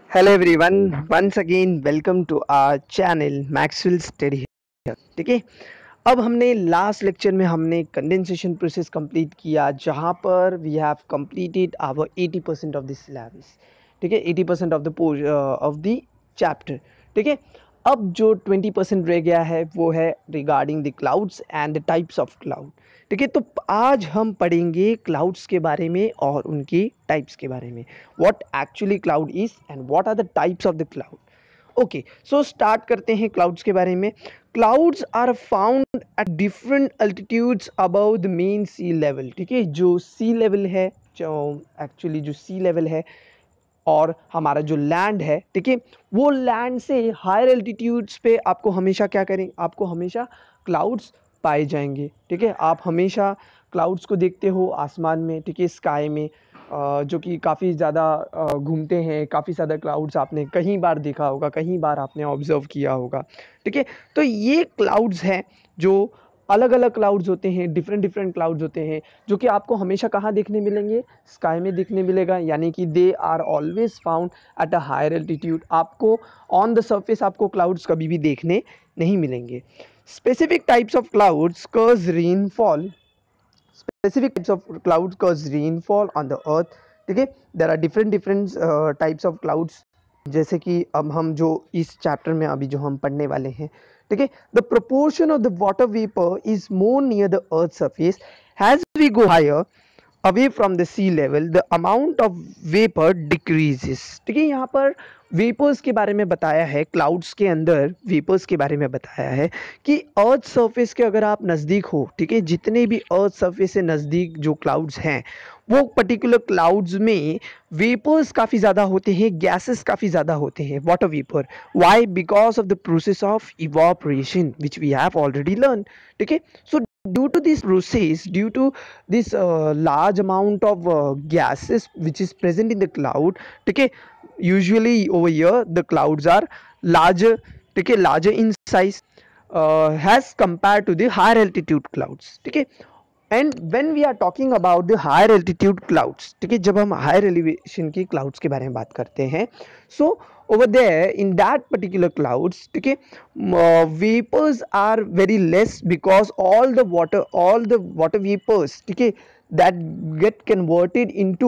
Hello everyone, once again welcome to our channel Maxwell study here. ठीक है, अब हमने लास्ट लेक्चर में हमने कंडेंसेशन प्रोसेस कंप्लीट किया, जहां पर we have completed our 80% of the syllabus. ठीक है, 80% ऑफ द चैप्टर। ठीक है, अब जो 20% रह गया है वो है regarding the clouds and the types of cloud. ठीक है, तो आज हम पढ़ेंगे क्लाउड्स के बारे में और उनकी टाइप्स के बारे में, what actually cloud is and what are the types of the cloud. Okay, so start करते हैं क्लाउड्स के बारे में। Clouds are found at different altitudes above the mean sea level. ठीक है, जो सी लेवल है, जो सी लेवल है और हमारा जो लैंड है, ठीक है, वो लैंड से हायर एल्टीट्यूड्स पे आपको हमेशा क्या करें, आपको हमेशा क्लाउड्स पाए जाएंगे। ठीक है, आप हमेशा क्लाउड्स को देखते हो आसमान में, ठीक है, स्काई में, जो कि काफ़ी ज़्यादा घूमते हैं। काफ़ी ज़्यादा क्लाउड्स आपने कहीं बार देखा होगा, कहीं बार आपने ऑब्जर्व किया होगा। ठीक है, तो ये क्लाउड्स हैं जो अलग अलग क्लाउड्स होते हैं, डिफरेंट डिफरेंट क्लाउड्स होते हैं, जो कि आपको हमेशा कहाँ देखने मिलेंगे, स्काई में देखने मिलेगा। यानी कि they are always found at a higher altitude. आपको ऑन द सरफेस आपको क्लाउड्स कभी भी देखने नहीं मिलेंगे। Specific types of clouds cause rainfall. Specific types of clouds cause rainfall on the earth। ठीक है, there are different types of clouds। जैसे कि अब हम जो इस चैप्टर में अभी जो हम पढ़ने वाले हैं, ठीक है, the proportion of the water vapour is more near the earth surface. As we go higher away from the sea level the amount of vapour decreases. ठीक है, यहाँ पर वेपर्स के बारे में बताया है, क्लाउड्स के अंदर वेपर्स के बारे में बताया है कि अर्थ सरफेस के अगर आप नज़दीक हो, ठीक है, जितने भी अर्थ सरफेस से नज़दीक जो क्लाउड्स हैं, वो पर्टिकुलर क्लाउड्स में वेपर्स काफ़ी ज़्यादा होते हैं, गैसेस काफ़ी ज़्यादा होते हैं, water vapour. Why? Because of the process of evaporation which we have already learn. ठीक है, so due to this process, due to this large amount of gases which is present in the cloud, okay, usually over here the clouds are larger, okay, larger in size, as compared to the higher altitude clouds। okay, and when we are talking about the higher altitude clouds, ठीक है, जब हम higher elevation की clouds के बारे में बात करते हैं, so over there in that particular clouds, ठीक है, vapours are very less because all the water vapours, ठीक है, that get converted into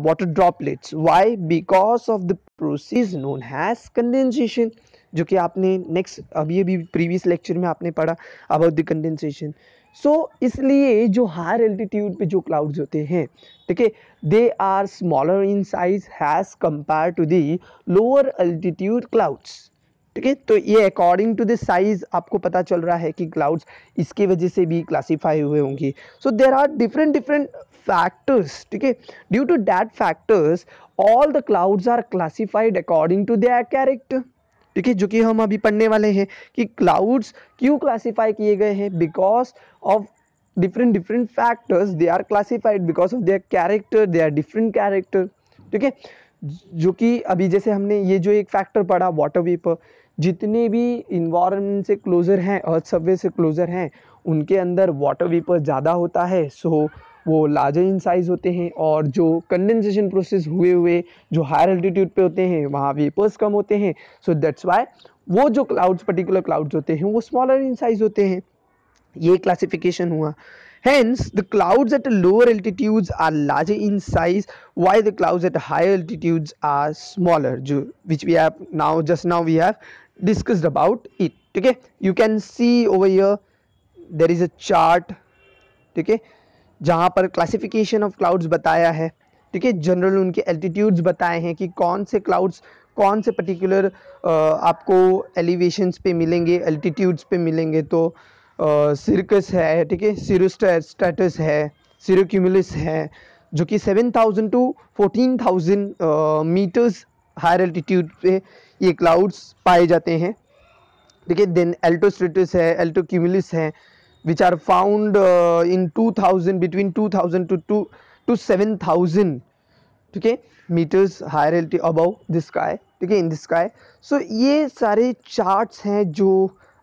water droplets। why? because of the process known as condensation, जो कि आपने नेक्स्ट अभी previous lecture में आपने पढ़ा अबाउट द कंडेंसेशन। सो इसलिए जो हायर एल्टीट्यूड पे जो क्लाउड्स होते हैं, ठीक है, they are smaller in size as compare to the lower altitude clouds. ठीक है, तो ये अकॉर्डिंग टू द साइज आपको पता चल रहा है कि क्लाउड्स इसके वजह से भी क्लासीफाई हुए होंगे। So there are different different factors. ठीक है, due to that factors all the clouds are classified according to their character. ठीक है, जो कि हम अभी पढ़ने वाले हैं कि क्लाउड्स क्यों क्लासिफाई किए गए हैं, because of different different factors they are classified, because of their character, they are different character. ठीक है, जो कि अभी जैसे हमने ये जो एक फैक्टर पढ़ा वाटर वेपर, जितने भी इन्वायरमेंट से क्लोजर हैं, अर्थ सरफेस से क्लोजर हैं, उनके अंदर वाटर वेपर ज़्यादा होता है, सो वो लार्जर इन साइज होते हैं। और जो कंडेंसेशन प्रोसेस हुए हुए जो हायर एल्टीट्यूड पे होते हैं, वहाँ वेपर्स कम होते हैं, सो दैट्स वाई वो जो क्लाउड्स पर्टिकुलर क्लाउड्स होते हैं वो स्मॉलर इन साइज होते हैं। ये क्लासिफिकेशन हुआ। Hence, the clouds at lower altitudes are larger in size, while the clouds at higher altitudes are smaller. Which we have now, just now we have discussed about it. Okay, you can see over here there is a chart, ठीक है, जहाँ पर classification of clouds बताया है। ठीक है, general उनके altitudes बताए हैं कि कौन से क्लाउड्स कौन से पर्टिकुलर आपको एलिवेशंस पे मिलेंगे, एल्टीट्यूड्स पे मिलेंगे। तो सिरकस है, ठीक है, सिरोस्ट्रेटस है, सिरोक्यूमुलस है, जो कि 7,000 टू 14,000 मीटर्स हायर एल्टीट्यूड पे ये क्लाउड्स पाए जाते हैं। ठीक है, देन एल्टोस्ट्रेटस है, एल्टोक्यूमुलस है, which are found in 2000 between 2000 to 7,000, ठीक है, meters higher alti above the sky, ठीक है, इन द स्काई। सो ये सारे चार्ट्स हैं जो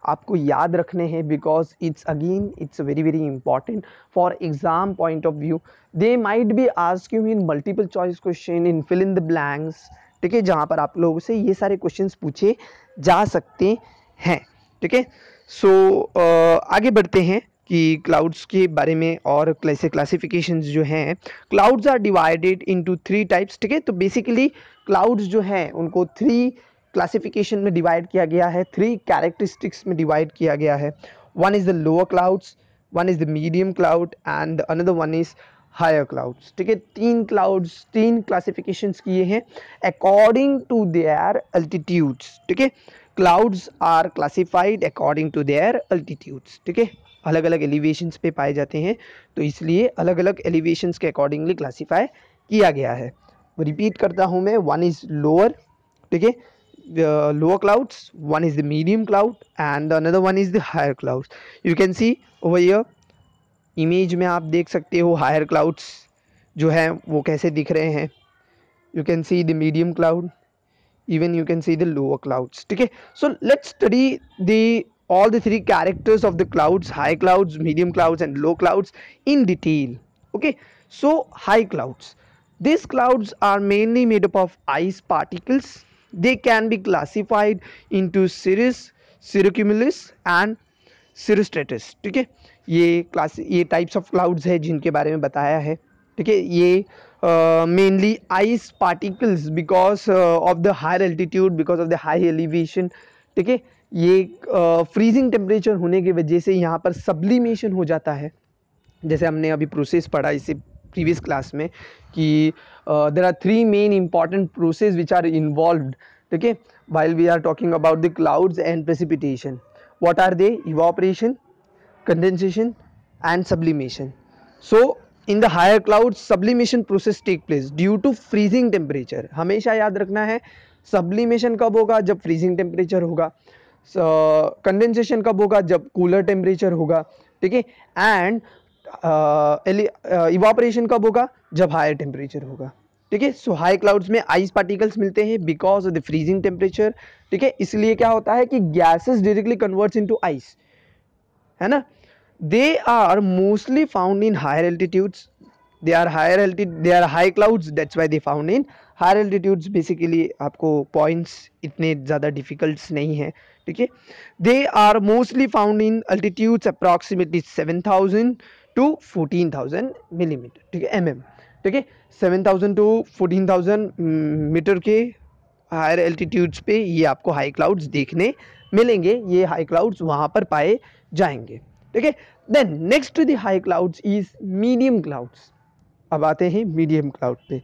आपको याद रखने हैं, because it's very very important for exam point of view. They might be ask you in multiple choice question in fill in the blanks, ठीक है, जहाँ पर आप लोगों से ये सारे क्वेश्चंस पूछे जा सकते हैं। ठीक है, सो आगे बढ़ते हैं कि क्लाउड्स के बारे में और कैसे क्लासिफिकेशंस जो हैं। Clouds are divided into 3 types. ठीक है, तो बेसिकली क्लाउड्स जो हैं उनको 3 क्लासिफिकेशन में डिवाइड किया गया है, 3 कैरेक्टरिस्टिक्स में डिवाइड किया गया है। One is the lower clouds, one is the medium cloud and another one is higher clouds. ठीक है, 3 क्लाउड्स, 3 क्लासिफिकेशंस किए हैं अकॉर्डिंग टू देयर अल्टीट्यूड्स। ठीक है, clouds are classified according to their altitudes. ठीक है, अलग अलग एलिवेशंस पे पाए जाते हैं, तो इसलिए अलग अलग एलिवेशंस के अकॉर्डिंगली क्लासीफाई किया गया है। रिपीट करता हूँ मैं, वन इज़ लोअर, ठीक है, lower clouds, one is the medium cloud and another one is the higher clouds. You can see over here image में आप देख सकते हो हायर क्लाउड्स जो है वो कैसे दिख रहे हैं। You can see the medium cloud, even you can see the lower clouds. ठीक है, so let's study the all the 3 characters of the clouds, high clouds, medium clouds and low clouds in detail. Okay, so high clouds, these clouds are mainly made up of ice particles. They can be classified into cirrus, cirrocumulus and cirrostratus. ठीक है, ये types of clouds है जिनके बारे में बताया है। ठीक है, ये mainly ice particles because of the higher altitude, because of the high elevation. ठीक है, ये फ्रीजिंग टेम्परेचर होने की वजह से यहाँ पर सब्लिमेशन हो जाता है। जैसे हमने अभी प्रोसेस पढ़ा इससे प्रीवियस क्लास में कि there are 3 main important process which are involved. ठीक है, while we are talking about the clouds and precipitation, what are they? Evaporation, condensation and sublimation. So in the higher clouds sublimation process take place due to freezing temperature. हमेशा याद रखना है sublimation कब होगा, जब freezing temperature होगा। Condensation कब होगा, जब कूलर टेम्परेचर होगा। ठीक है, एंड इवापोरेशन कब होगा, जब हायर टेम्परेचर होगा। ठीक है, सो हाई क्लाउड्स में आइस पार्टिकल्स मिलते हैं because of the freezing temperature. ठीक है, इसलिए क्या होता है कि gases directly converts into ice, है ना। They are mostly found in higher altitudes, they are high clouds, that's why they found in higher altitudes. basically आपको points इतने ज़्यादा difficult नहीं है। ठीक है, they are mostly found in altitudes approximately 7,000 to 14,000 millimeter। ठीक है, mm। ठीक है, 7,000 to 14,000 मीटर के हायर एल्टीट्यूड्स पे ये आपको हाई क्लाउड्स देखने मिलेंगे, ये हाई क्लाउड्स वहाँ पर पाए जाएंगे। ठीक है, then next to the high clouds is medium clouds. अब आते हैं मीडियम क्लाउड पे।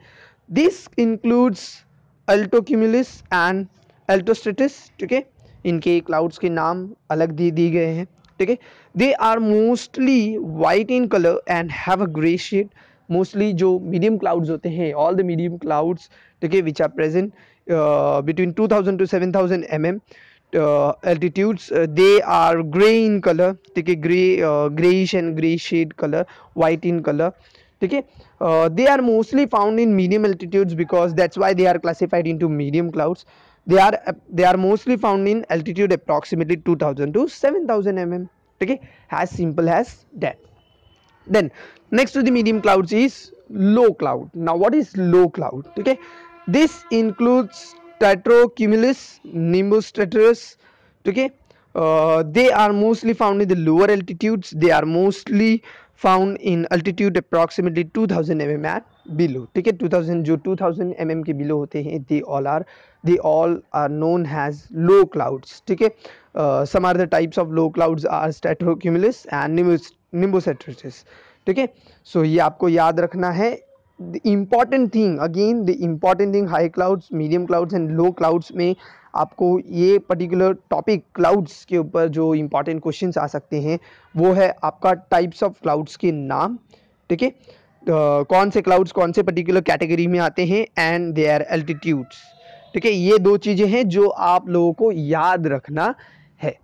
This includes altocumulus and altostratus. ठीक है, इनके क्लाउड्स के नाम अलग दे दिए गए हैं। ठीक है, they are mostly white in colour and have a grey shade. Mostly जो मीडियम क्लाउड्स होते हैं, ऑल द मीडियम क्लाउड्स, ठीक है, which are present between 2,000 to 7,000 mm altitudes, they are gray in color। ठीक है, grayish and gray shade color, white in color। ठीक है, they are mostly found in medium altitudes because that's why they are classified into medium clouds। they are mostly found in altitude approximately 2,000 to 7,000 mm। ठीक है, as simple as that। then next to the medium clouds is low cloud। now what is low cloud? ठीक है, this includes stratocumulus, nimbus stratus। ठीक है, they are mostly found in the lower altitudes। they are mostly found in altitude approximately 2,000 mm at below। ठीक है, 2000 जो 2000 mm के below होते हैं, they all are known as low clouds। ठीक है, some are the types of low clouds are stratocumulus and nimbus stratus। ठीक है, so ये आपको याद रखना है। the important thing high clouds, medium clouds and low clouds में आपको ये पर्टिकुलर टॉपिक क्लाउड्स के ऊपर जो इंपॉर्टेंट क्वेश्चंस आ सकते हैं वो है आपका टाइप्स ऑफ क्लाउड्स के नाम। ठीक है, कौन से क्लाउड्स कौन से पर्टिकुलर कैटेगरी में आते हैं एंड देयर एल्टीट्यूड्स। ठीक है, ये 2 चीज़ें हैं जो आप लोगों को याद रखना है।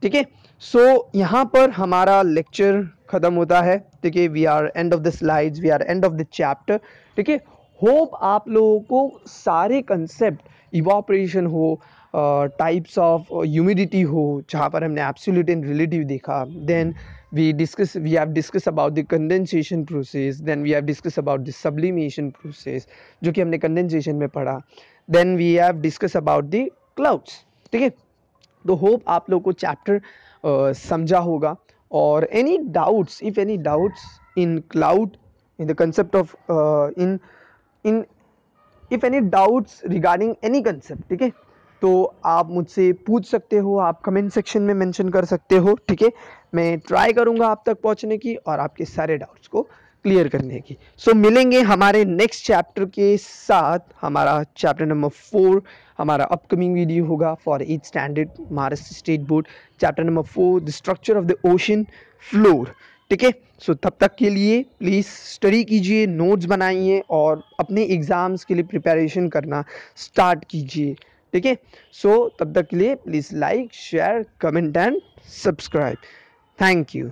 ठीक है, सो यहाँ पर हमारा लेक्चर ख़त्म होता है। ठीक है, we are end of the slides, we are end of the chapter. ठीक है, होप आप लोगों को सारे कंसेप्ट, इवापोरेशन हो, टाइप्स ऑफ ह्यूमिडिटी हो जहाँ पर हमने एब्सोल्यूट एंड रिलेटिव देखा, then we have discussed about the condensation process, then we have discussed about the sublimation process जो कि हमने condensation में पढ़ा, then we have discuss about the clouds. ठीक है, तो होप आप लोग को चैप्टर समझा होगा। और any doubts, if any doubts in cloud, in the concept of in in if any doubts regarding any concept, ठीक है, तो आप मुझसे पूछ सकते हो, आप कमेंट सेक्शन में मेंशन कर सकते हो। ठीक है, मैं ट्राई करूंगा आप तक पहुंचने की और आपके सारे डाउट्स को क्लियर करने की। सो मिलेंगे हमारे नेक्स्ट चैप्टर के साथ। हमारा चैप्टर नंबर 4 हमारा अपकमिंग वीडियो होगा for 8th standard Maharashtra state board, chapter number 4 the structure of the ocean floor. ठीक है, सो तब तक के लिए प्लीज़ स्टडी कीजिए, नोट्स बनाइए और अपने एग्ज़ाम्स के लिए प्रिपरेशन करना स्टार्ट कीजिए। ठीक है, सो तब तक के लिए please like, share, comment and subscribe. Thank you.